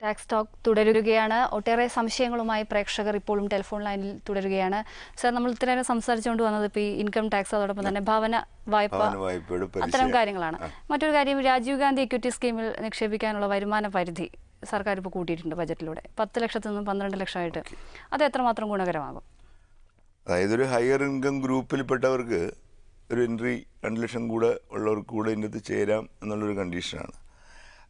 Tax talk തുടരുകയാണ്. ഒട്ടേറെ സംശയങ്ങളുമായി പ്രേക്ഷകർ ഇപ്പോഴും ടെലിഫോൺ ലൈനിൽ തുടരുകയാണ്. സർ, നമ്മൾ ഇത്രയേറെ സംസാരിച്ചുകൊണ്ട് വന്നത് ഇപ്പോൾ ഈ ഇൻകം ടാക്സ്, അതോടൊപ്പം തന്നെ ഭവന വായ്പ, അത്തരം കാര്യങ്ങളാണ്. മറ്റൊരു കാര്യം, രാജീവ് ഗാന്ധി ഇക്വിറ്റി സ്കീമിൽ നിക്ഷേപിക്കാനുള്ള വരുമാന പരിധി സർക്കാർ ഇപ്പോൾ കൂട്ടിയിട്ടുണ്ട് ബജറ്റിലൂടെ. 10 ലക്ഷത്തിൽ നിന്നും 12 ലക്ഷമായിട്ട്. അത് എത്രമാത്രം ഗുണകരമാകും? അതായത് ഒരു ഹയർ ഇൻകം ഗ്രൂപ്പിൽപ്പെട്ടവർക്ക് ഒരു എൻട്രി 2 ലക്ഷം കൂടെ ഉള്ളവർക്ക് കൂടെ ഇതിൻ്റെ ചേരാം എന്നുള്ളൊരു കണ്ടീഷനാണ്.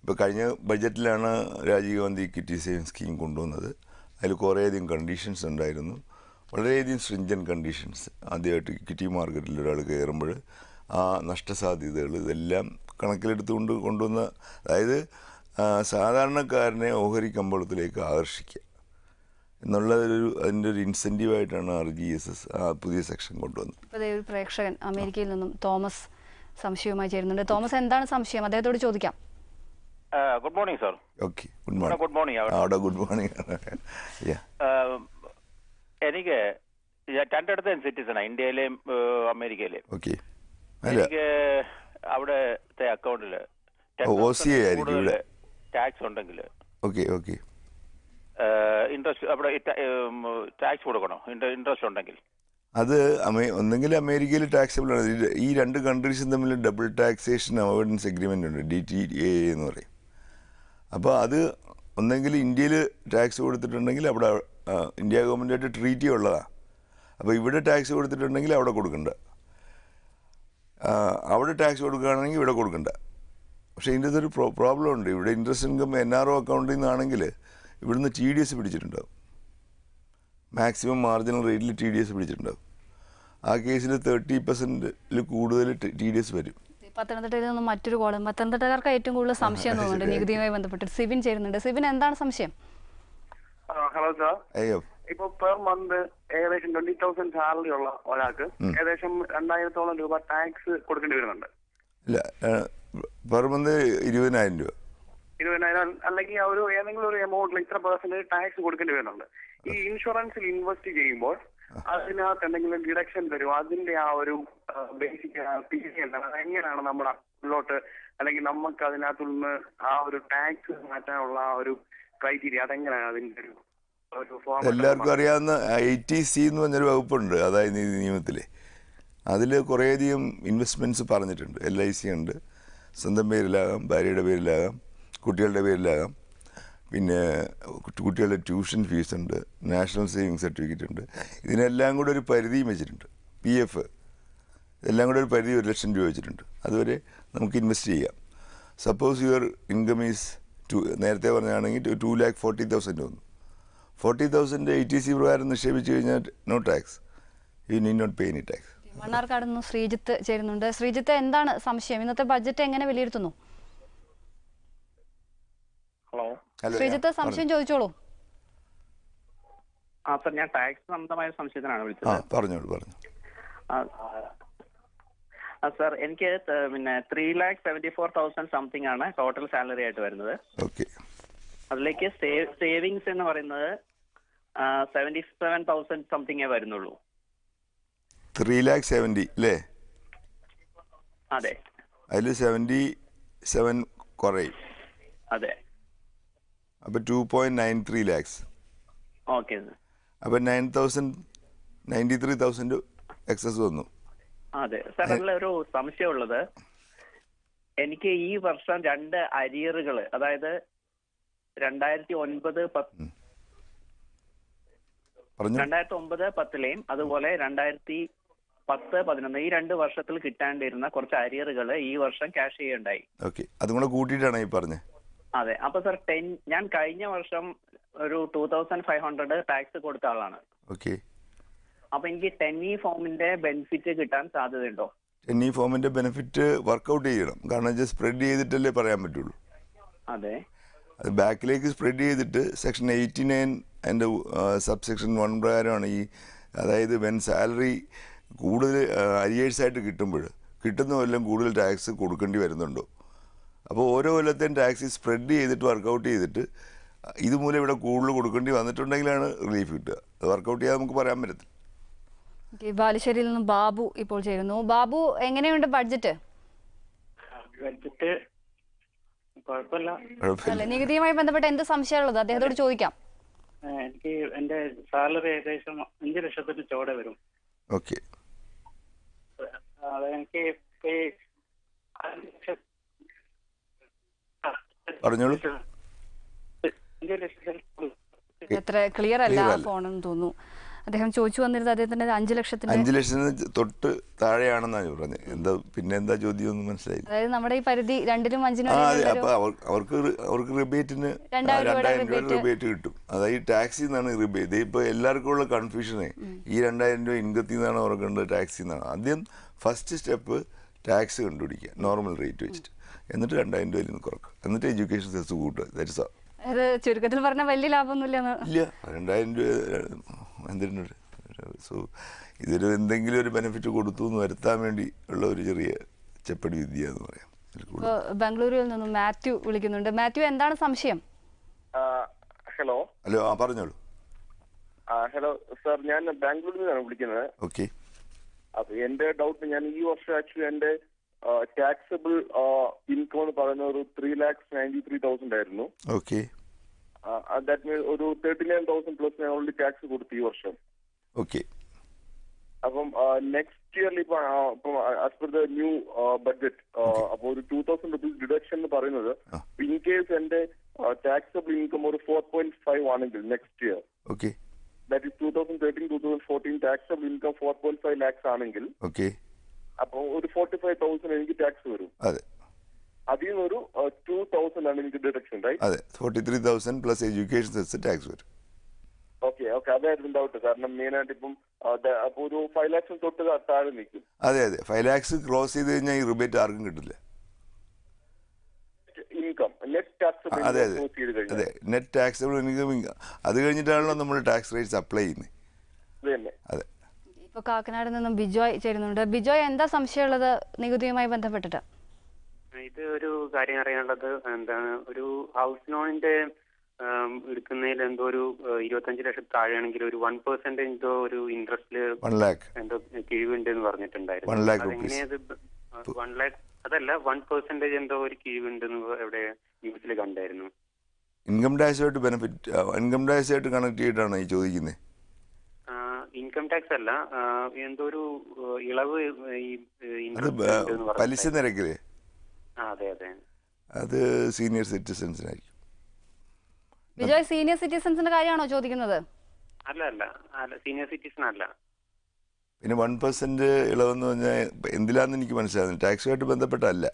ഇപ്പോൾ കഴിഞ്ഞ ബഡ്ജറ്റിലാണ് Rajiv Gandhi equity saving scheme കൊണ്ടുവന്നത്. അതിൽ കുറേയധികം കണ്ടീഷൻസ് ഉണ്ടായിരുന്നു, വളരെയധികം സ്ട്രിഞ്ചൻ കണ്ടീഷൻസ്. ആദ്യമായിട്ട് ഇക്വിറ്റി മാർക്കറ്റിൽ ഒരാൾ കയറുമ്പോൾ ആ നഷ്ടസാധ്യതകൾ ഇതെല്ലാം കണക്കിലെടുത്തുകൊണ്ട് കൊണ്ടുവന്ന, അതായത് സാധാരണക്കാരനെ ഓഹരി കമ്പോളത്തിലേക്ക് ആകർഷിക്കുക എന്നുള്ളതൊരു അതിൻ്റെ ഒരു ഇൻസെൻറ്റീവായിട്ടാണ് RGSS പുതിയ സെക്ഷൻ കൊണ്ടുവന്നത്. ഇപ്പോൾ ഒരു പ്രേക്ഷകൻ അമേരിക്കയിൽ നിന്നും തോമസ് സംശയവുമായി ചേരുന്നുണ്ട്. തോമസ്, എന്താണ് സംശയം? അദ്ദേഹത്തോട് ചോദിക്കാം. Good morning sir. Okay, good morning. Good morning. അവിടെ ഗുഡ് മോർണിംഗ്. എനിക്ക് രണ്ടിടത്തെ സിറ്റിസണാണ്, ഇന്ത്യയിലെയും അമേരിക്കയിലെയും. ഓക്കെ, എനിക്ക് അവിടുത്തെ അക്കൗണ്ടിൽ ടാക്സ് ഉണ്ടെങ്കിൽ ഇൻട്രസ്റ്റ് അവിടെ ടാക്സ് കൊടുക്കണോ? ഇൻട്രസ്റ്റ് ഉണ്ടെങ്കിൽ അത് ഒന്നെങ്കിൽ അമേരിക്കയിൽ ടാക്സബിൾ ആണ്. ഈ രണ്ട് കൺട്രീസും തമ്മിൽ ഡബിൾ ടാക്സേഷൻ അവോയ്ഡൻസ് എഗ്രിമെൻ്റ് ഉണ്ട്, DTA എന്ന് പറയും. അപ്പോൾ അത് ഒന്നെങ്കിൽ ഇന്ത്യയിൽ ടാക്സ് കൊടുത്തിട്ടുണ്ടെങ്കിൽ അവിടെ ഇന്ത്യ ഗവൺമെൻറ്റായിട്ട് ട്രീറ്റി ഉള്ളതാണ്. അപ്പോൾ ഇവിടെ ടാക്സ് കൊടുത്തിട്ടുണ്ടെങ്കിൽ അവിടെ കൊടുക്കണ്ട, അവിടെ ടാക്സ് കൊടുക്കുകയാണെങ്കിൽ ഇവിടെ കൊടുക്കണ്ട. പക്ഷേ ഇതിൻ്റെ അകത്തൊരു പ്രോബ്ലം ഉണ്ട്. ഇവിടെ ഇൻട്രസ്റ്റ് ഇൻകം NRO അക്കൗണ്ടിൽ നിന്നാണെങ്കിൽ ഇവിടുന്ന് TDS പിടിച്ചിട്ടുണ്ടാവും. മാക്സിമം മാർജിനൽ റേറ്റിൽ TDS പിടിച്ചിട്ടുണ്ടാവും. ആ കേസിൽ 30% കൂടുതൽ TDS വരും. പത്തനംതിട്ടയിൽ നിന്നും മറ്റൊരു കോളം, പത്തനംതിട്ടക്കാർക്ക് ഏറ്റവും കൂടുതൽ സംശയം തോന്നുന്നുണ്ട് നികുതിയുമായി ബന്ധപ്പെട്ട്. സിബിൻ ചേരുന്നുണ്ട്. സിബിൻ, എന്താണ് സംശയം? Hello sir. ഇപ്പൊ പെർ മന്ത് ഏകദേശം 20,000 സാലറി ഉള്ള ഒരാൾക്ക് ഏകദേശം 2,000-ഓളം രൂപ ടാക്സ് കൊടുക്കേണ്ടി വരുന്നുണ്ട്. ഇല്ല, പെർ മന്ത് 20,000 രൂപ. 20,000 അല്ലെങ്കിൽ ഒരു ഏതെങ്കിലും ഒരു എമൗണ്ടിൽ ഇത്ര % ടാക്സ് കൊടുക്കേണ്ടി വരുന്നുണ്ട്. ഈ ഇൻഷുറൻസിൽ ഇൻവെസ്റ്റ് ചെയ്യുമ്പോൾ അതിനകത്ത് എന്തെങ്കിലും ഡിഡക്ഷൻ തരും? അതിന്റെ ആ ഒരു ബേസിക് തീയതി എന്താണ്? അതെങ്ങനെയാണ് നമ്മുടെ അക്കൗണ്ടിലോട്ട്, അല്ലെങ്കിൽ നമുക്ക് അതിനകത്തു നിന്ന് ആ ഒരു ടാക്സ് മാറ്റാനുള്ള ആ ഒരു ക്രൈറ്റീരിയ അതെങ്ങനെയാണ്? അതിന്റെ ഒരു എല്ലാവർക്കും അറിയാവുന്ന ITC എന്ന് പറഞ്ഞൊരു വകുപ്പുണ്ട്, അതായത് നീതി നിയമത്തിൽ. അതിൽ കുറേയധികം ഇൻവെസ്റ്റ്മെൻറ്റ്സ് പറഞ്ഞിട്ടുണ്ട്. LIC ഉണ്ട്, സ്വന്തം പേരിലാകാം, ഭാര്യയുടെ പേരിലാകാം, കുട്ടികളുടെ പേരിലാകാം, പിന്നെ കുട്ടികളുടെ ട്യൂഷൻ ഫീസ് ഉണ്ട്, നാഷണൽ സേവിങ് സർട്ടിഫിക്കറ്റ് ഉണ്ട്. ഇതിനെല്ലാം കൂടെ ഒരു പരിധിയും വെച്ചിട്ടുണ്ട്. PF ഇതെല്ലാം കൂടെ ഒരു പരിധി 1 ലക്ഷം രൂപ വെച്ചിട്ടുണ്ട്. അതുവരെ നമുക്ക് ഇൻവെസ്റ്റ് ചെയ്യാം. സപ്പോസ് യുവർ ഇൻകം ഈസ് നേരത്തെ പറഞ്ഞാണെങ്കിൽ 2,40,000 വന്നു. 40,000 ITC പ്രകാരം നിക്ഷേപിച്ചു കഴിഞ്ഞാൽ no tax, you need not pay any tax. Mannarkkad നിന്ന് ശ്രീജിത്ത് ചേരുന്നുണ്ട്. ശ്രീജിത്ത്, എന്താണ് സംശയം? ഇന്നത്തെ ബഡ്ജറ്റ് എങ്ങനെ വിലയിരുത്തുന്നു? ഹലോ ശ്രീജിത്ത്, സംശയം ചോദിച്ചോളൂ. സർ, ഞാൻ ടാക്സ് സംബന്ധമായ സംശയത്തിനാണ് വിളിച്ചത്. പറഞ്ഞോളൂ. സർ, എനിക്ക് പിന്നെ 3,74,000 സംതിങ് ആണ് ടോട്ടൽ സാലറി ആയിട്ട് വരുന്നത്. അതിലേക്ക് സേവിങ്സ് എന്ന് പറയുന്നത് 77,000 സംതിങ്ങേ വരുന്നുള്ളൂ. 3,70,000 അല്ലേ? അതെ. അതിൽ 77 കുറയും. അതെ. അപ്പോൾ 2.93 lakhs. ഓക്കെ. അപ്പോൾ 93,000 എക്സസ് വന്നു. അതെ സാർ, അതിലൊരു സംശയമുള്ളത്, എനിക്ക് ഈ വർഷം 2 അരിയറുകൾ, അതായത് 2009-10ലെയും അതുപോലെ 2010-11 ഈ 2 വർഷത്തിൽ കിട്ടാണ്ടിരുന്ന കുറച്ച് അരിയറുകൾ ഈ വർഷം ക്യാഷ് ചെയ്യുണ്ടായി. അതും കൂടെ കൂട്ടിയിട്ടാണ് ഈ പറഞ്ഞത്. അതെ. അപ്പൊ സർ, ഞാൻ കഴിഞ്ഞ വർഷം ഒരു 2,500 ടാക്സ് കൊടുത്ത ആളാണ്. അപ്പൊ എനിക്ക് 10E ഫോമിന്റെ ബെനിഫിറ്റ് കിട്ടാൻ സാധ്യതയുണ്ടോ? 10E ഫോമിന്റെ ബെനിഫിറ്റ് വർക്ക്ഔട്ട് ചെയ്യണം. കാരണം സ്പ്രെഡ് ചെയ്തിട്ടല്ലേ പറയാൻ പറ്റുള്ളൂ. അതെ. അത് ബാക്കിലേക്ക് സ്പ്രെഡ് ചെയ്തിട്ട് സെക്ഷൻ 89 അതിൻ്റെ സബ്സെക്ഷൻ 1 പ്രകാരമാണ് ഈ, അതായത് വെൻ സാലറി കൂടുതൽ അരിയേഴ്സായിട്ട് കിട്ടുന്ന കൊല്ലം കൂടുതൽ ടാക്സ് കൊടുക്കേണ്ടി വരുന്നുണ്ടോ, അപ്പോൾ ഓരോ കൊല്ലത്തെയും ടാക്സ് സ്പ്രെഡ് ചെയ്തിട്ട് വർക്കൗട്ട് ചെയ്തിട്ട് ഇതുമൂലം ഇവിടെ കൂടുതൽ കൊടുക്കേണ്ടി വന്നിട്ടുണ്ടെങ്കിലാണ് റിലീഫ് കിട്ടുക. അത് വർക്കൗട്ട് ചെയ്യാതെ നമുക്ക് പറയാൻ പറ്റത്തില്ല. ബാലുശ്ശേരിയിൽ നിന്ന് ബാബു ഇപ്പോൾ ചേരുന്നു. ബാബു, എങ്ങനെയുണ്ട് ബഡ്ജറ്റ്? കുഴപ്പമില്ല. അല്ല, നികുതിയുമായി ബന്ധപ്പെട്ട് എന്ത് സംശയമുള്ളത് അദ്ദേഹത്തോട് ചോദിക്കാം. എനിക്ക് എന്റെ സാലറി ഏകദേശം 5 ലക്ഷത്തിന് ചോടെ വരും. ഓക്കെ. അതെനിക്ക് പറഞ്ഞോളൂ. 5 ലക്ഷത്തിന് എത്ര ക്ലിയർ അല്ല ഫോണെന്ന് തോന്നുന്നു. അദ്ദേഹം ചോദിച്ചു വന്നിരുന്നത് അദ്ദേഹത്തിന്റെ 5 ലക്ഷത്തിന് തൊട്ട് താഴെയാണെന്നാണ് പറഞ്ഞത്. എന്താ പിന്നെന്താ ചോദ്യം ഒന്നും മനസ്സിലായില്ല. അതായത് നമ്മുടെ ഈ പരിധി 2-നും 5-നും അവർക്ക് റിബേറ്റിന് 2000 രൂപ റിബേറ്റ് കിട്ടും. അതായത് ടാക്സിൽ നിന്നാണ് റിബേറ്റ്. ഇപ്പൊ എല്ലാവർക്കും ഉള്ള കൺഫ്യൂഷനെ ഈ 2000 രൂപ ഇൻകത്തിൽ നിന്നാണ് ഓർക്കേണ്ടത് ടാക്സിൽ നിന്നാണ്. ആദ്യം ഫസ്റ്റ് സ്റ്റെപ്പ് ടാക്സ് കണ്ടുപിടിക്കുക നോർമൽ റേറ്റ് വെച്ചിട്ട്, എന്നിട്ട് 2000 രൂപയിൽ നിന്ന് കുറക്കുക, എന്നിട്ട് എഡ്യൂക്കേഷൻ സെസ് കൂട്ടുക. That's all. അത് ചുരുക്കത്തിൽ പറഞ്ഞ വലിയ ലാഭമൊന്നുമില്ല. 2000 രൂപ എന്തിനുണ്ട്. സോ ഇതൊരു എന്തെങ്കിലും ഒരു ബെനിഫിറ്റ് കൊടുത്തു എന്ന് വരുത്താൻ വേണ്ടി ഉള്ള ഒരു ചെറിയ ചെപ്പടി വിദ്യ എന്ന് പറയാം. ബംഗളൂരുവിൽ നിന്നും മാത്യു വിളിക്കുന്നുണ്ട്. മാത്യു, എന്താണ് സംശയം? ഹലോ. ഹലോ, പറഞ്ഞോളൂ. ഹലോ സാർ, ഞാൻ ബാംഗ്ലൂരിൽ നിന്നാണ് വിളിക്കുന്നത്. ഓക്കെ. അപ്പൊ എന്റെ ഡൗട്ട്, ഞാൻ ഈ വർഷം ആക്ച്വലി എന്റെ ടാക്സബിൾ ഇൻകം എന്ന് പറയുന്ന ഒരു 3,93,000 ആയിരുന്നു. ഓക്കെ. ദാറ്റ് മീൻസ് ഒരു 39,000 പ്ലസ് ഞാൻ ഓൾറെഡി ടാക്സ് കൊടുത്തു ഈ വർഷം. ഓക്കെ. അപ്പം നെക്സ്റ്റ് ഇയറിൽ ഇപ്പൊ as per the new budget അപ്പൊ ഒരു 2,000 rupees ഡിഡക്ഷൻ എന്ന് പറയുന്നത് ഇൻ കേസ് എന്റെ ടാക്സബിൾ ഇൻകം ഒരു 4.5 ആണെങ്കിൽ next year, okay, that is 2013-2014 taxable income 4.5 lakhs ആണെങ്കിൽ, ഓക്കെ, അപ്പൊ ഒരു 45,000 എനിക്ക് ടാക്സ് വരും. അതെ. അതിൽ നിന്നൊരു 2,000 ആണ് എനിക്ക് ഡിഡക്ഷൻ, റൈറ്റ്? അതെ, 43,000 പ്ലസ് എഡ്യൂക്കേഷൻ സെസ് ടാക്സ് വരും. ഓക്കെ. അതായിരുന്നു ഡൗട്ട്. കാരണം മെയിൻ ആയിട്ട് ഇപ്പം അപ്പൊ ഒരു 5 lakhs തൊട്ട് താഴെ നിൽക്കും. അതെ, 5 lakhs ക്രോസ് ചെയ്ത് കഴിഞ്ഞാൽ ഈ റിബേറ്റ് ആർക്കും കിട്ടില്ല. ഇൻകം നെറ്റ് ടാക്സബിൾ അതെ, നെറ്റ് ടാക്സബിൾ ഇൻകം. അത് കഴിഞ്ഞിട്ടാണല്ലോ നമ്മൾ ടാക്സ് റേറ്റ്സ് അപ്ലൈ ചെയ്യുന്നത്. അതെ. ഇപ്പൊ കാക്കനാട് നിന്നും ബിജോയ് ചേരുന്നുണ്ട്. ബിജോയ്, എന്താ സംശയമുള്ളത് നികുതിയുമായി ബന്ധപ്പെട്ടിട്ട്? ഇത് ഒരു കാര്യം അറിയാനുള്ളത് എന്താണ്, ഒരു ഹൗസ് ലോണിന്റെ എടുക്കുന്നതിൽ എന്തോ ഒരു 25 ലക്ഷം താഴെയാണെങ്കിൽ ഒരു 1% എന്തോ ഒരു ഇൻട്രസ്റ്റില് 1 lakh എന്തോ കിഴിവുണ്ട് എന്ന് പറഞ്ഞിട്ടുണ്ടായിരുന്നു. 1 lakh അതെങ്ങനെയത് 1 lakh അതല്ല 1% എന്തോ ഒരു കിഴിവുണ്ടെന്ന് എവിടെ ന്യൂസിൽ കണ്ടായിരുന്നു. ഇൻകം ടാക്സുമായിട്ട് ബെനിഫിറ്റ്, ഇൻകം ടാക്സുമായിട്ട് കണക്ട് ചെയ്തിട്ടാണ് ഈ ചോദിക്കുന്നത്. ഇൻകം ടാക്സ് അല്ല, എന്തോ ഒരു ഇളവ് ഈ പലിശ നിരക്കില്ലേ? അതെ അതെ, അത് സീനിയർ സിറ്റിസൺസിനായിരിക്കും. വിജയ്, സീനിയർ സിറ്റിസൺസിന്റെ കാര്യമാണോ ചോദിക്കുന്നത്? അല്ല, സീനിയർ സിറ്റിസൺ അല്ല. പിന്നെ 1% ഇളവെന്ന് പറഞ്ഞാൽ എന്തിലാന്ന് എനിക്ക് മനസ്സിലാകുന്നു. ടാക്സുമായിട്ട് ബന്ധപ്പെട്ടല്ല.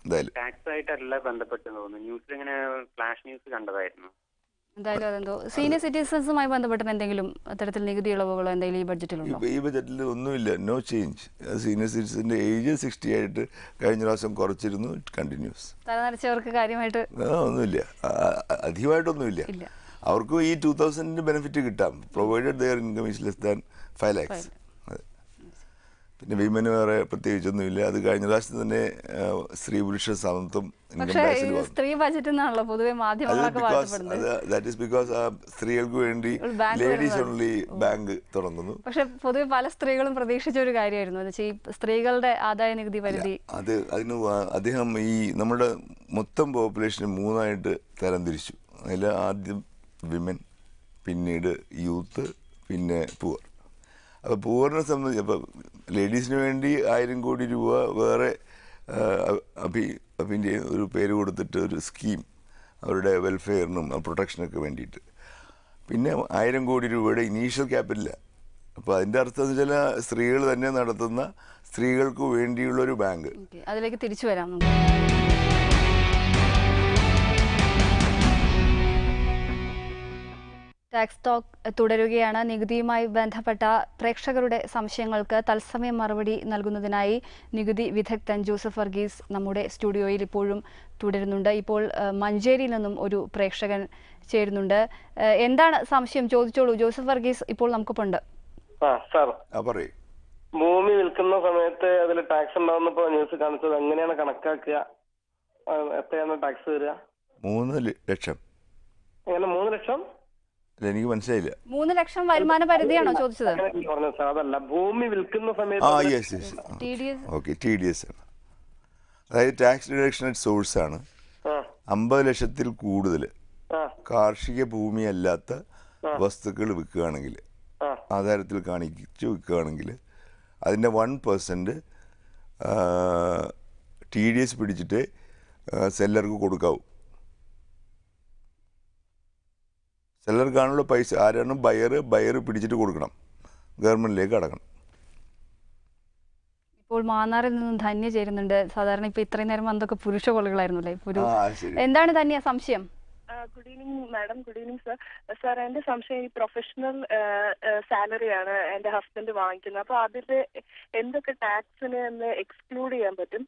എന്തായാലും ടാക്സ് ആയിട്ടല്ല ബന്ധപ്പെട്ടെന്ന് തോന്നുന്നു. ന്യൂസിൽ ഇങ്ങനെ ഫ്ലാഷ് ന്യൂസ് കണ്ടതായിരുന്നു. എന്തായാലും അതെന്തോ സീനിയർ സിറ്റിസൺസുമായി ബന്ധപ്പെട്ട് എന്തെങ്കിലും അത്തരത്തിൽ നികുതി ഇളവുകളോ എന്തെങ്കിലും ഈ ബഡ്ജറ്റിലുണ്ടോ? ഈ ബഡ്ജറ്റിൽ ഒന്നുമില്ല, നോ ചേഞ്ച്. സീനിയർ സിറ്റിസന്റെ ഏജ് 60 ആയിട്ട് കഴിഞ്ഞ പ്രാവശ്യം കുറച്ചിരുന്നു. It continuous. തലനരച്ചവർക്ക് കാര്യമായിട്ട് ഒന്നുമില്ല, അധികമായിട്ടൊന്നുമില്ല. അവർക്ക് ഈ 2,000 ബെനിഫിറ്റ് കിട്ടാം, provided their income is less than 5 lakhs. പിന്നെ വിമന് വേറെ പ്രത്യേകിച്ചൊന്നുമില്ല. അത് കഴിഞ്ഞ പ്രാവശ്യം തന്നെ സ്ത്രീ പുരുഷ സമത്വം ഇൻകം ടാക്സിൽ വന്നു. സ്ത്രീ ബജറ്റ് എന്നാണല്ലോ പൊതുവെ മാധ്യമങ്ങളൊക്കെ വാഴ്ത്തപ്പെടുന്നത്. ദാറ്റ് ഈസ് ബിക്കോസ് സ്ത്രീകൾക്ക് വേണ്ടി ലേഡീസ് ഓൺലി ബാങ്ക് തുടങ്ങുന്നു. പക്ഷെ പൊതുവെ പല സ്ത്രീകളും പ്രതീക്ഷിച്ച ഒരു കാര്യമായിരുന്നു ഈ സ്ത്രീകളുടെ ആദായ നികുതി പരിധി. അതിന് അദ്ദേഹം ഈ നമ്മുടെ മൊത്തം പോപ്പുലേഷനെ 3ആയിട്ട് തരംതിരിച്ചു. അതിൽ ആദ്യം വിമൻ, പിന്നീട് യൂത്ത്, പിന്നെ പുവർ. അപ്പോൾ പുവറിനെ സംബന്ധിച്ച് അപ്പോൾ ലേഡീസിന് വേണ്ടി 1000 കോടി രൂപ വേറെ അഭിൻ്റെ ഒരു പേര് കൊടുത്തിട്ട് ഒരു സ്കീം അവരുടെ വെൽഫെയറിനും പ്രൊട്ടക്ഷനൊക്കെ വേണ്ടിയിട്ട്. പിന്നെ 1000 കോടി രൂപയുടെ ഇനീഷ്യൽ ക്യാപിറ്റലാണ്. അപ്പോൾ അതിൻ്റെ അർത്ഥം എന്ന് വെച്ചാൽ സ്ത്രീകൾ തന്നെ നടത്തുന്ന സ്ത്രീകൾക്ക് വേണ്ടിയുള്ളൊരു ബാങ്ക്. അതിലേക്ക് തിരിച്ചു വരാം. ടാക്സ് ടോക്ക് തുടരുകയാണ്. നികുതിയുമായി ബന്ധപ്പെട്ട പ്രേക്ഷകരുടെ സംശയങ്ങൾക്ക് തത്സമയം മറുപടി നൽകുന്നതിനായി നികുതി വിദഗ്ധൻ ജോസഫ് വർഗീസ് നമ്മുടെ സ്റ്റുഡിയോയിൽ ഇപ്പോഴും തുടരുന്നുണ്ട്. ഇപ്പോൾ മഞ്ചേരിയിൽ നിന്നും ഒരു പ്രേക്ഷകൻ ചേരുന്നുണ്ട്. എന്താണ് സംശയം? ചോദിച്ചോളൂ ജോസഫ് വർഗീസ്, ഇപ്പോൾ നമുക്കൊപ്പുണ്ട്. ഭൂമി വിൽക്കുന്ന സമയത്ത് അതിൽ ടാക്സ് ഉണ്ടാവുന്നപ്പോ ന്യൂസ് കാണിച്ചത് എങ്ങനെയാണ് കണക്കാക്കുക? എത്രയാണ് ടാക്സ് വരിക? 3 ലക്ഷം. എങ്ങനെ 3 ലക്ഷം? എനിക്ക് മനസ്സിലായില്ല. 3 ലക്ഷം വരുമാന പരിധിയാണോ ചോദിച്ചത്? അതല്ല, ഭൂമി വിൽക്കുന്ന സമയത്ത് TDS ആണ്. അതായത് ടാക്സ് ഡിഡക്ഷൻ അറ്റ് സോഴ്സ് ആണ്. 50 ലക്ഷത്തിൽ കൂടുതൽ കാർഷിക ഭൂമിയല്ലാത്ത വസ്തുക്കൾ വിൽക്കുകയാണെങ്കിൽ, ആധാരത്തിൽ കാണിച്ചു വിൽക്കുകയാണെങ്കിൽ അതിൻ്റെ 1% TDS പിടിച്ചിട്ട് സെല്ലർക്ക് കൊടുക്കാവൂ. സെല്ലർക്കാണുള്ള പൈസ ആരാണ് ബയർ പിടിച്ചിട്ട് കൊടുക്കണം, ഗവൺമെൻറ്റിലേക്ക് അടക്കണം. ഇപ്പോൾ മാന്നാറിൽ നിന്നും ധന്യ ചേരുന്നുണ്ട്. സാധാരണ ഇപ്പൊ ഇത്രയും നേരം വന്നതൊക്കെ പുരുഷ കോളുകളായിരുന്നല്ലേ. എന്താണ് ധന്യ സംശയം? Good evening madam. Good evening sir. Sir, എന്റെ സംശയം ഈ പ്രൊഫഷണൽ സാലറിയാണ് എന്റെ ഹസ്ബൻഡ് വാങ്ങിക്കുന്നത്. അപ്പൊ അതിൽ എന്തൊക്കെ ടാക്സിന് എക്സ്ക്ലൂഡ് ചെയ്യാൻ പറ്റും?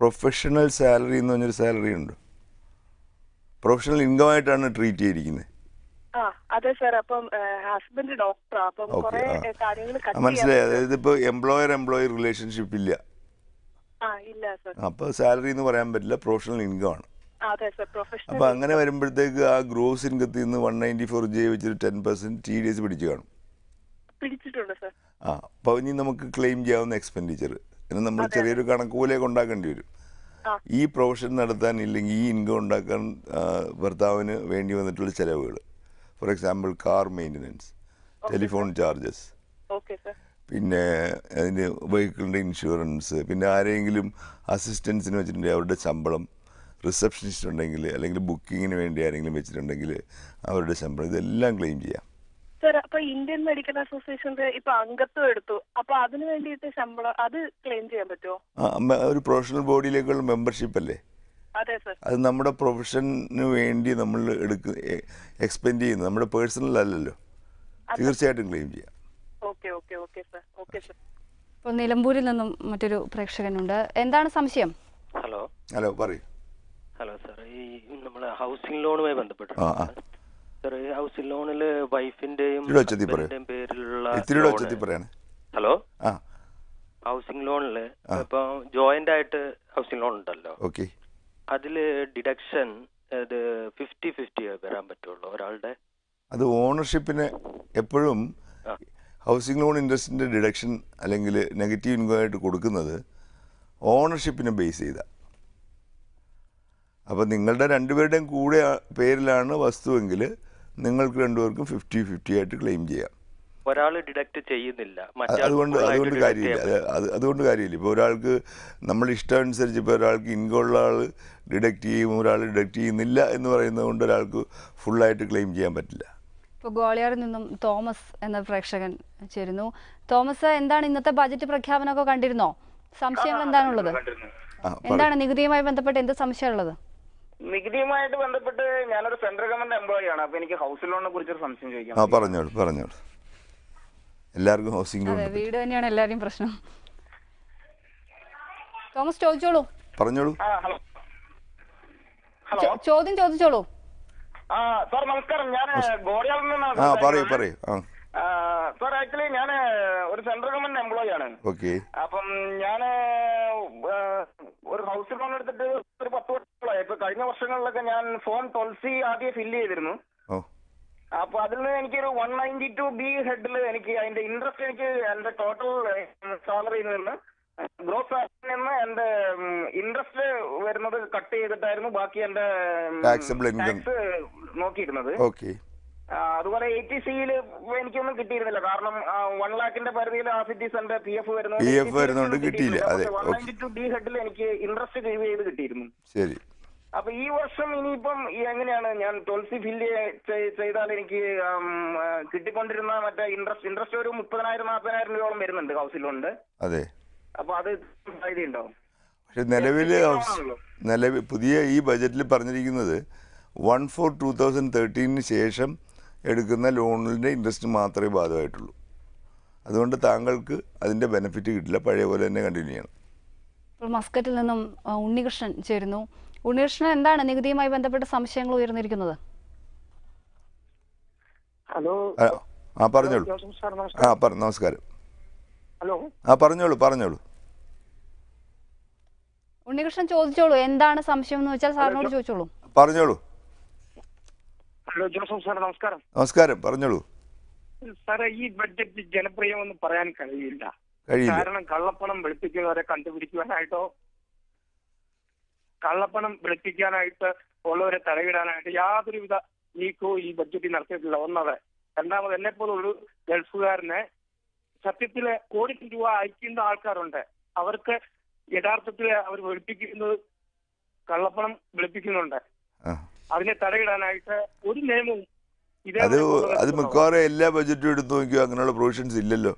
പ്രൊഫഷണൽ സാലറി എന്ന് പറഞ്ഞൊരു സാലറി ഉണ്ട്. പ്രൊഫഷണൽ ഇൻകം ആയിട്ടാണ് ട്രീറ്റ് ചെയ്തിരിക്കുന്നത്. അതെ സാർ. അപ്പം ഹസ്ബൻഡ് ഡോക്ടറാ. അപ്പം കുറെ കാര്യങ്ങൾ മനസ്സിലായി. അതായത് ഇപ്പോൾ എംപ്ലോയർ റിലേഷൻഷിപ്പ് ഇല്ല. ഇല്ല സർ. അപ്പോൾ സാലറി എന്ന് പറയാൻ പറ്റില്ല, പ്രൊഫഷണൽ ഇൻകം ആണ്. അപ്പോൾ അങ്ങനെ വരുമ്പോഴത്തേക്ക് ആ ഗ്രോസ് ഇൻകത്തിൽ നിന്ന് 194J വെച്ചിട്ട് 10% TDS പിടിച്ചു കാണും. പിടിച്ചിട്ടുണ്ട് സർ. അപ്പോൾ ഇനി നമുക്ക് ക്ലെയിം ചെയ്യാവുന്ന എക്സ്പെൻഡിച്ചർ എന്ന് നമ്മൾ ചെറിയൊരു കണക്ക് പോലെയൊക്കെ ഉണ്ടാക്കേണ്ടി വരും. ഈ പ്രൊഫഷൻ നടത്താൻ ഇല്ലെങ്കിൽ ഈ ഇൻകം ഉണ്ടാക്കാൻ ഭർത്താവിന് വേണ്ടി വന്നിട്ടുള്ള ചിലവുകൾ, for example car maintenance, telephone charges, പിന്നെ അതിന് വെഹിക്കിളിൻ്റെ ഇൻഷുറൻസ്, പിന്നെ ആരെങ്കിലും അസിസ്റ്റൻസിന് വെച്ചിട്ടുണ്ടെങ്കിൽ അവരുടെ ശമ്പളം, റിസപ്ഷനിസ്റ്റ് ഉണ്ടെങ്കിൽ അല്ലെങ്കിൽ ബുക്കിങ്ങിന് വേണ്ടി ആരെങ്കിലും വെച്ചിട്ടുണ്ടെങ്കിൽ അവരുടെ ശമ്പളം, ഇതെല്ലാം ക്ലെയിം ചെയ്യാം. സർ, അപ്പൊ ഇന്ത്യൻ മെഡിക്കൽ അസോസിയേഷന്റെ ഇപ്പൊ അംഗത്വം എടുത്തു, അപ്പൊ അതിന് വേണ്ടിയിട്ട് ശമ്പളം അത് ക്ലെയിം ചെയ്യാൻ പറ്റുമോ? ഒരു പ്രൊഫഷണൽ ബോഡിയിലേക്കുള്ള മെമ്പർഷിപ്പ് അല്ലേ. അതെ സർ. അത് നമ്മുടെ പ്രൊഫഷന് വേണ്ടി നമ്മൾ എക്സ്പെൻഡ് ചെയ്യുന്നത്, നമ്മുടെ പേഴ്സണൽ അല്ലല്ലോ. തീർച്ചയായിട്ടും ക്ലെയിം ചെയ്യാം. ഇപ്പോൾ നിലമ്പൂരിൽ നിന്നും മറ്റൊരു പ്രേക്ഷകനുണ്ട്. എന്താണ് സംശയം? ഹലോ പറയൂ. ഹലോ സാർ, ഈ നമ്മളെ ഹൗസിംഗ് ലോണുമായി ബന്ധപ്പെട്ട് സാർ, ഈ ഹൗസിംഗ് ലോണില് വൈഫിന്റെയും പേരിലുള്ള ഹലോ ഹൗസിംഗ് ലോണില് ഇപ്പൊ ജോയിന്റ് ആയിട്ട് ഹൗസിംഗ് ലോൺ ഉണ്ടല്ലോ, അതില് ഡിഡക്ഷൻ 50-50 വരാൻ പറ്റുള്ളൂ ഒരാളുടെ? അത് ഓണർഷിപ്പിന് എപ്പോഴും ഹൗസിംഗ് ലോൺ ഇൻട്രസ്റ്റിന്റെ ഡിഡക്ഷൻ അല്ലെങ്കിൽ നെഗറ്റീവ് ഇൻകം ആയിട്ട് കൊടുക്കുന്നത് ഓണർഷിപ്പിനെ ബേസ് ചെയ്താൽ. അപ്പോൾ നിങ്ങളുടെ രണ്ടുപേരുടെയും കൂടെ പേരിലാണ് വസ്തുവെങ്കിൽ നിങ്ങൾക്ക് രണ്ടുപേർക്കും 50-50 ആയിട്ട് ക്ലെയിം ചെയ്യാം. ഒരാൾ ഡിഡക്റ്റ് ചെയ്യുന്നില്ല, അതുകൊണ്ട് കാര്യമില്ല. ഇപ്പോൾ ഒരാൾക്ക് നമ്മൾ ഇഷ്ടം അനുസരിച്ച് ഇപ്പോൾ ഒരാൾക്ക് ഇൻകം ഉള്ള ആൾ ഡിഡക്റ്റ് ചെയ്യും, ഒരാൾ ഡിഡക്റ്റ് ചെയ്യുന്നില്ല എന്ന് പറയുന്നത് കൊണ്ട് ഒരാൾക്ക് ഫുള്ളായിട്ട് ക്ലെയിം ചെയ്യാൻ പറ്റില്ല. ഇപ്പോൾ ഗോളിയാറിൽ നിന്നും തോമസ് എന്ന പ്രേക്ഷകൻ ചേരുന്നു. തോമസ്, എന്താണ് ഇന്നത്തെ ബജറ്റ് പ്രഖ്യാപനമൊക്കെ കണ്ടിരുന്നോ? സംശയങ്ങൾ എന്താണുള്ളത്? എന്താണ് നികുതിയുമായി ബന്ധപ്പെട്ട് എന്ത് സംശയമുള്ളത്? നികുതിയുമായിട്ട് ബന്ധപ്പെട്ട് ഞാനൊരു സെൻട്രൽ ഗവൺമെന്റ് എംപ്ലോയി ആണ്. അപ്പൊ എനിക്ക് ഹൗസിംഗ് ലോണിനെ കുറിച്ചൊരു സംശയം ചോദിക്കാം. പറഞ്ഞോളൂ. എല്ലാവർക്കും ഹൗസിംഗ് ലോൺ വീട് തന്നെയാണ് എല്ലാവരും പ്രശ്നം. തോമസ് ചോദിച്ചോളൂ. പറഞ്ഞോളൂ. ചോദ്യം ചോദിച്ചോളൂ. സാർ നമസ്കാരം. ഞാൻ ഗോളിയാറിൽ നിന്നാണ്. പറയൂ. സാർ, ആക്ച്വലി ഞാൻ ഒരു സെൻട്രൽ ഗവൺമെന്റ് എംപ്ലോയി ആണ്. അപ്പം ഞാൻ ഒരു ഹൗസ് ലോൺ എടുത്തിട്ട് ഒരു 10 വർഷങ്ങളായി. ഇപ്പൊ കഴിഞ്ഞ വർഷങ്ങളിലൊക്കെ ഞാൻ ഫോം 12C ആദ്യം ഫില്ല് ചെയ്തിരുന്നു. അപ്പൊ അതിൽ നിന്ന് എനിക്കൊരു 192B ഹെഡിൽ എനിക്ക് അതിന്റെ ഇൻട്രസ്റ്റ് എനിക്ക് എന്റെ ടോട്ടൽ സാലറിയിൽ നിന്ന് ഗ്രോസ് സാലറിയിൽ നിന്ന് എന്റെ ഇൻട്രസ്റ്റ് വരുന്നത് കട്ട് ചെയ്തിട്ടായിരുന്നു ബാക്കി എന്റെ ടാക്സ് നോക്കിയിരുന്നത്. അതുപോലെ 80Cയിൽ എനിക്കൊന്നും കിട്ടിയിരുന്നില്ല. കാരണം 1 lakhന്റെ പരിധിയിൽ ആസിറ്റീസ് എന്റെ PF വരുന്നുണ്ട്. 192B ഹെഡിൽ എനിക്ക് ഇൻട്രസ്റ്റ് ക്ലെയിം ചെയ്ത് കിട്ടിയിരുന്നു. ശരി. അപ്പൊ ഈ വർഷം ഇനിയിപ്പം എങ്ങനെയാണ്? ഞാൻ 12C ഫില്ല് ചെയ്താൽ എനിക്ക് കിട്ടിക്കൊണ്ടിരുന്ന മറ്റേ ഇൻട്രസ്റ്റ് ഒരു 30,000-40,000 രൂപയോളം വരുന്നുണ്ട് ഹൗസിംഗ് ലോണിന്റെ. അതെ. അപ്പൊ അത് സാധ്യതയുണ്ടാവും. പക്ഷെ നിലവിൽ പുതിയ ഈ ബജറ്റിൽ പറഞ്ഞിരിക്കുന്നത് 1/4/2013 ശേഷം എടുക്കുന്ന ലോണിൻ്റെ ഇൻട്രസ്റ്റ് മാത്രമേ ബാധകമായിട്ടുള്ളൂ. അതുകൊണ്ട് താങ്കൾക്ക് അതിൻ്റെ ബെനിഫിറ്റ് കിട്ടില്ല, പഴയ പോലെ തന്നെ കണ്ടിന്യൂ ചെയ്യണം. ഇപ്പോൾ മസ്കറ്റിൽ നിന്നും ഉണ്ണികൃഷ്ണൻ ചേരുന്നു. ഉണ്ണികൃഷ്ണൻ, എന്താണ് നികുതിയുമായി ബന്ധപ്പെട്ട സംശയങ്ങൾ ഉയർന്നിരിക്കുന്നത്? ഹലോ. പറഞ്ഞോളൂ. നമസ്കാരം. ഹലോ. പറഞ്ഞോളൂ. ഉണ്ണികൃഷ്ണൻ ചോദിച്ചോളൂ. എന്താണ് സംശയം എന്ന് വെച്ചാൽ സാറിനോട് ചോദിച്ചോളൂ. പറഞ്ഞോളൂ. ഹലോ ജോസഫ് സാർ, നമസ്കാരം. നമസ്കാരം, പറഞ്ഞോളൂ. സാറേ, ഈ ബഡ്ജറ്റ് ജനപ്രിയമെന്ന് പറയാൻ കഴിയില്ല. കാരണം കള്ളപ്പണം വെളുപ്പിക്കുന്നവരെ കണ്ടുപിടിക്കുവാനായിട്ടോ കള്ളപ്പണം വെളുപ്പിക്കാനായിട്ട് ഉള്ളവരെ തടയിടാനായിട്ട് യാതൊരുവിധ നീക്കവും ഈ ബഡ്ജറ്റിൽ നടത്തിയിട്ടില്ല. ഒന്നത്. രണ്ടാമത്, എന്നെ പോലൊരു ഗൾഫുകാരനെ സത്യത്തില് കോടിക്കണക്കിന് രൂപ അയക്കുന്ന ആൾക്കാരുണ്ട്. അവർക്ക് യഥാർത്ഥത്തിൽ അവർ വെളുപ്പിക്കുന്നത് കള്ളപ്പണം വെളുപ്പിക്കുന്നുണ്ട്. അതിനെ തടയിടാനായിട്ട് ഒരു നിയമവും അത് മിക്കവാറും എല്ലാ ബഡ്ജറ്റും എടുത്ത് നോക്കിയോ അങ്ങനെയുള്ള പ്രൊവിഷൻസ് ഇല്ലല്ലോ.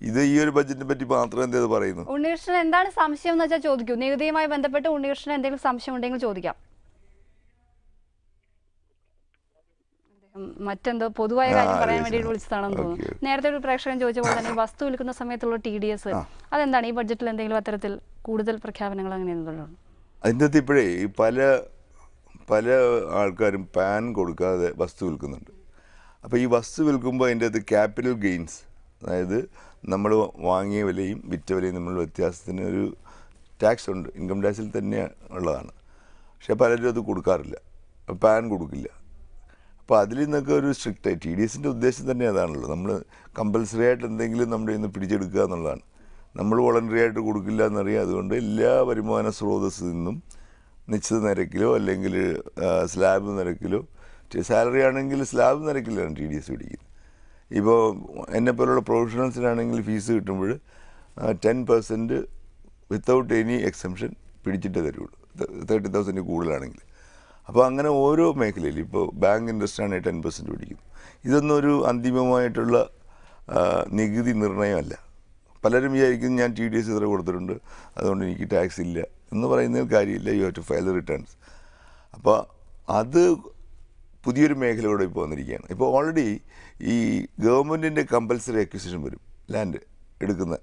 ഇത് ഈ ഒരു ബഡ്ജറ്റിനെ പറ്റി മാത്രം എന്തേത് പറയുന്നു? ഉണ്ണികൃഷ്ണൻ എന്താണ് സംശയം എന്ന് വെച്ചാൽ ചോദിക്കൂ. നികുതിയുമായി ബന്ധപ്പെട്ട് ഉണ്ണികൃഷ്ണൻ എന്തെങ്കിലും സംശയം ഉണ്ടെങ്കിൽ ചോദിക്കാം. മറ്റെന്തോ പൊതുവായ കാര്യം പറയാൻ വേണ്ടിയിട്ട് വിളിച്ചതാണെന്ന് തോന്നുന്നു. നേരത്തെ ഒരു പ്രേക്ഷകൻ ചോദിച്ച പോലെ തന്നെ വസ്തു വിൽക്കുന്ന സമയത്തുള്ള TDS അതെന്താണ് ഈ ബഡ്ജറ്റിൽ എന്തെങ്കിലും അത്തരത്തിൽ കൂടുതൽ പ്രഖ്യാപനങ്ങൾ അങ്ങനെയൊന്നും? അതിൻ്റെ അകത്ത് ഇപ്പോഴേ പല ആൾക്കാരും പാൻ കൊടുക്കാതെ വസ്തു വിൽക്കുന്നുണ്ട്. അപ്പോൾ ഈ വസ്തു വിൽക്കുമ്പോൾ അതിൻ്റെ അകത്ത് ക്യാപിറ്റൽ ഗെയിൻസ്, അതായത് നമ്മൾ വാങ്ങിയ വിലയും വിറ്റ വിലയും തമ്മിലുള്ള വ്യത്യാസത്തിന് ഒരു ടാക്സ് ഉണ്ട്. ഇൻകം ടാക്സിൽ തന്നെ ഉള്ളതാണ്. പക്ഷേ പലരും അത് കൊടുക്കാറില്ല, പാൻ കൊടുക്കില്ല. അപ്പോൾ അതിൽ നിന്നൊക്കെ ഒരു സ്ട്രിക്റ്റായി TDSൻ്റെ ഉദ്ദേശം തന്നെ അതാണല്ലോ. നമ്മൾ കമ്പൽസറി ആയിട്ട് എന്തെങ്കിലും നമ്മുടെ ഇന്ന് പിടിച്ചെടുക്കുക എന്നുള്ളതാണ്. നമ്മൾ വോളണ്ടറി ആയിട്ട് കൊടുക്കില്ല എന്നറിയാം. അതുകൊണ്ട് എല്ലാ വരുമാന സ്രോതസ്സിൽ നിന്നും നിശ്ചിത നിരക്കിലോ അല്ലെങ്കിൽ സ്ലാബ് നിരക്കിലോ, സാലറി ആണെങ്കിൽ സ്ലാബ് നിരക്കിലാണ് TDS പിടിക്കുന്നത്. ഇപ്പോൾ എന്നെപ്പോലുള്ള പ്രൊഫഷണൽസിനാണെങ്കിൽ ഫീസ് കിട്ടുമ്പോൾ 10% വിത്തൗട്ട് എനി എക്സംഷൻ പിടിച്ചിട്ടേ തരുള്ളൂ, 30,000 കൂടുതലാണെങ്കിൽ. അപ്പോൾ അങ്ങനെ ഓരോ മേഖലയിൽ ഇപ്പോൾ ബാങ്ക് ഇൻട്രസ്റ്റ് ആണെങ്കിൽ 10% പിടിക്കുന്നു. ഇതൊന്നും ഒരു അന്തിമമായിട്ടുള്ള നികുതി നിർണ്ണയമല്ല. പലരും വിചാരിക്കും ഞാൻ TDS ഇത്ര കൊടുത്തിട്ടുണ്ട് അതുകൊണ്ട് എനിക്ക് ടാക്സ് ഇല്ല എന്ന് പറയുന്നതിൽ കാര്യമില്ല. You have to file returns. അപ്പോൾ അത് പുതിയൊരു മേഖലയോടെ ഇപ്പോൾ വന്നിരിക്കുകയാണ്. ഇപ്പോൾ ഓൾറെഡി ഈ ഗവൺമെൻറ്റിൻ്റെ കമ്പൽസറി അക്വിസിഷൻ വരും, ലാൻഡ് എടുക്കുന്ന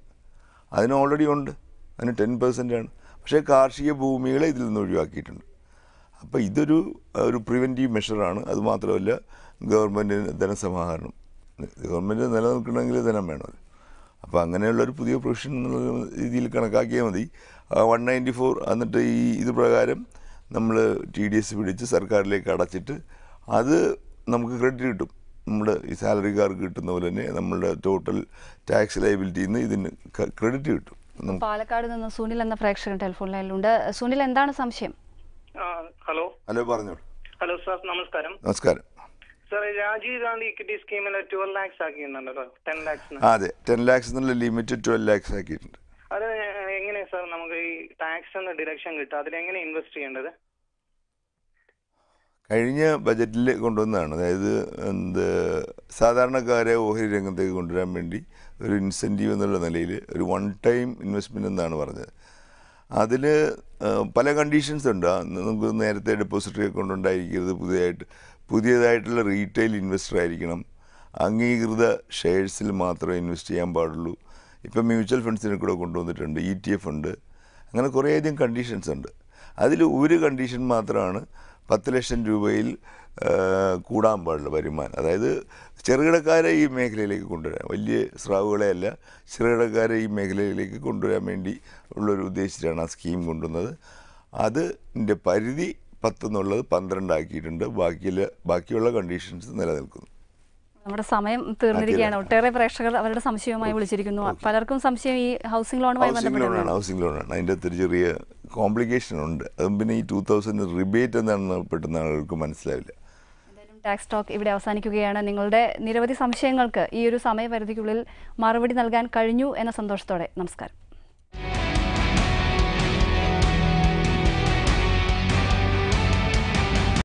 അതിന് ഓൾറെഡി ഉണ്ട്, അതിന് 10% ആണ്. പക്ഷേ കാർഷിക ഭൂമികളെ ഇതിൽ നിന്ന് ഒഴിവാക്കിയിട്ടുണ്ട്. അപ്പോൾ ഇതൊരു പ്രിവെൻറ്റീവ് മെഷറാണ്. അതുമാത്രമല്ല ഗവൺമെൻറ്റിന് ധനസമാഹരണം, ഗവൺമെൻറ് നിലനിൽക്കണമെങ്കിൽ ധനം വേണമല്ലോ. അപ്പോൾ അങ്ങനെയുള്ളൊരു പുതിയ പ്രൊവിഷൻ എന്നുള്ള രീതിയിൽ കണക്കാക്കിയാൽ മതി. 194 എന്നിട്ട് ഇത് പ്രകാരം നമ്മൾ TDS പിടിച്ച് സർക്കാരിലേക്ക് അടച്ചിട്ട് അത് നമുക്ക് ക്രെഡിറ്റ് കിട്ടും. നമ്മുടെ ഈ സാലറിക്കാർക്ക് കിട്ടുന്ന പോലെ തന്നെ നമ്മളുടെ ടോട്ടൽ ടാക്സ് ലയബിലിറ്റിയിൽ നിന്ന് ഇതിന് ക്രെഡിറ്റ് കിട്ടും. പാലക്കാട് നിന്ന് സുനിൽ എന്ന പ്രേക്ഷകൻ ടെലിഫോൺ ലൈനിലുണ്ട്. സുനിൽ, എന്താണ് സംശയം? ഹലോ പറഞ്ഞോളൂ. ഹലോ സാർ, നമസ്കാരം. നമസ്കാരം സാർ, രാജീവ് ഗാന്ധി ഇക്വിറ്റി സ്കീമിൽ 12 lakhs ആക്കിയിട്ടുണ്ടല്ലോ, 10 lakhs. അതെ, 10 lakhs എന്നുള്ള ലിമിറ്റ് 12 lakhs ആക്കിയിട്ടുണ്ട്. അത് എങ്ങനെയാ സാർ നമുക്ക് ഈ ടാക്സ് ഡിഡക്ഷൻ കിട്ടുക? അതിലെങ്ങനെ ഇൻവെസ്റ്റ് ചെയ്യേണ്ടത്? കഴിഞ്ഞ ബജറ്റിൽ കൊണ്ടുവന്നതാണ്. അതായത് സാധാരണക്കാരെ ഓഹരി രംഗത്തേക്ക് കൊണ്ടുവരാൻ വേണ്ടി ഒരു ഇൻസെൻറ്റീവ് എന്നുള്ള നിലയിൽ ഒരു 1 ടൈം ഇൻവെസ്റ്റ്മെൻറ്റ് എന്നാണ് പറഞ്ഞത്. അതിൽ പല കണ്ടീഷൻസ് ഉണ്ട്. നമുക്ക് നേരത്തെ ഡെപ്പോസിറ്ററി അക്കൗണ്ട് ഉണ്ടായിരിക്കരുത്, പുതിയതായിട്ടുള്ള റീറ്റെയിൽ ഇൻവെസ്റ്റർ ആയിരിക്കണം, അംഗീകൃത ഷെയർസിൽ മാത്രമേ ഇൻവെസ്റ്റ് ചെയ്യാൻ പാടുള്ളൂ. ഇപ്പം മ്യൂച്വൽ ഫണ്ട്സിനെ കൂടെ കൊണ്ടുവന്നിട്ടുണ്ട്, ETF ഉണ്ട്. അങ്ങനെ കുറേയധികം കണ്ടീഷൻസ് ഉണ്ട്. അതിൽ ഒരു കണ്ടീഷൻ മാത്രമാണ് 10 ലക്ഷം രൂപയിൽ കൂടാൻ പാടുള്ള വരുമാനം. അതായത് ചെറുകിടക്കാരെ ഈ മേഖലയിലേക്ക് കൊണ്ടുവരാൻ, വലിയ സ്രാവുകളെയല്ല, ചെറുകിടക്കാരെ ഈ മേഖലയിലേക്ക് കൊണ്ടുവരാൻ വേണ്ടി ഉള്ളൊരു ഉദ്ദേശിച്ചിട്ടാണ് ആ സ്കീം കൊണ്ടുവന്നത്. അതിൻ്റെ പരിധി 10 എന്നുള്ളത് 12 ആക്കിയിട്ടുണ്ട്. ബാക്കിയുള്ള കണ്ടീഷൻസ് നിലനിൽക്കുന്നു. നമ്മുടെ സമയം തീർന്നിരിക്കുകയാണ്. ഒട്ടേറെ പ്രേക്ഷകർ അവരുടെ സംശയവുമായി വിളിച്ചിരിക്കുന്നു. പലർക്കും സംശയം ഈ ഹൗസിംഗ് ലോണുമായി ബന്ധപ്പെട്ടാണ്. ഹൗസിംഗ് ലോണാണ്. അതിൻ്റെ അകത്തൊരു ചെറിയ കോംപ്ലിക്കേഷൻ ഉണ്ട്. അതും പിന്നെ ഈ 2000 റിബേറ്റ് എന്താണെന്ന് പെട്ടെന്ന് ആളുകൾക്ക് മനസ്സിലാവില്ല. ടാക്സ് ടോക്ക് ഇവിടെ അവസാനിക്കുകയാണ്. നിങ്ങളുടെ നിരവധി സംശയങ്ങൾക്ക് ഈ ഒരു സമയപരിധിക്കുള്ളിൽ മറുപടി നൽകാൻ കഴിഞ്ഞു എന്ന സന്തോഷത്തോടെ നമസ്കാരം.